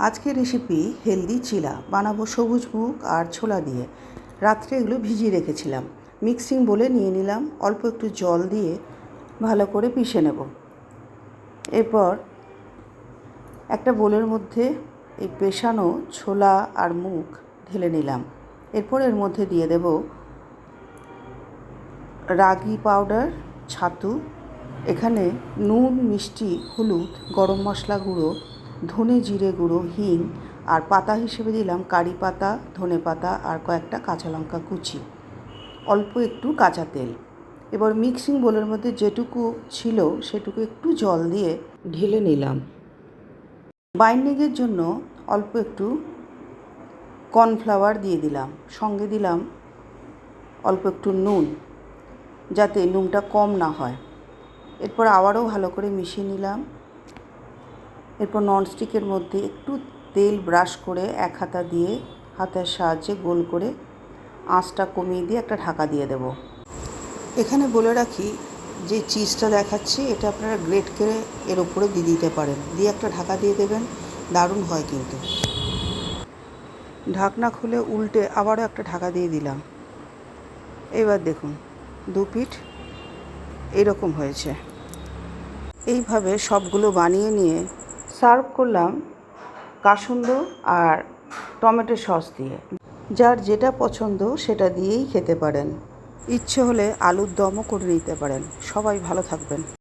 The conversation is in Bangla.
আজকের রেসিপি হেলদি চিলা বানাবো সবুজ মুগ আর ছোলা দিয়ে। রাত্রে এগুলো ভিজিয়ে রেখেছিলাম। মিক্সিং বলে নিয়ে নিলাম, অল্প একটু জল দিয়ে ভালো করে পিষে নেব। এরপর একটা বোলের মধ্যে এই পেষানো ছোলা আর মুগ ঢেলে নিলাম। এরপর এর মধ্যে দিয়ে দেব রাগি পাউডার, ছাতু, এখানে নুন, মিষ্টি, হলুদ, গরম মশলা গুঁড়ো, ধনে জিরে গুঁড়ো, হিং আর পাতা হিসেবে দিলাম কারি পাতা, ধনে পাতা আর কয়েকটা কাঁচা লঙ্কা কুচি, অল্প একটু কাঁচা তেল। এবার মিক্সিং বোলের মধ্যে যেটুকু ছিল সেটুকু একটু জল দিয়ে ঢেলে নিলাম। বাইন্ডিংয়ের জন্য অল্প একটু কর্নফ্লাওয়ার দিয়ে দিলাম, সঙ্গে দিলাম অল্প একটু নুন, যাতে নুনটা কম না হয়। এরপর আবারও ভালো করে মিশিয়ে নিলাম। এরপর ননস্টিকের মধ্যে একটু তেল ব্রাশ করে এক হাতা দিয়ে হাতের সাহায্যে গোল করে আঁচটা কমিয়ে দিয়ে একটা ঢাকা দিয়ে দেব। এখানে বলে রাখি, যে চিজটা দেখাচ্ছি এটা আপনারা গ্রেট করে এর উপরে দিয়ে দিতে পারেন, দিয়ে একটা ঢাকা দিয়ে দেবেন। দারুণ হয় কিন্তু। ঢাকনা খুলে উল্টে আবারও একটা ঢাকা দিয়ে দিলাম। এবার দেখুন দু পিঠ এরকম হয়েছে। এইভাবে সবগুলো বানিয়ে নিয়ে সার্ভ করলাম কাসুন্দ আর টমেটো সস দিয়ে। যার যেটা পছন্দ সেটা দিয়েই খেতে পারেন। ইচ্ছে হলে আলুর দমও করে নিতে পারেন। সবাই ভালো থাকবেন।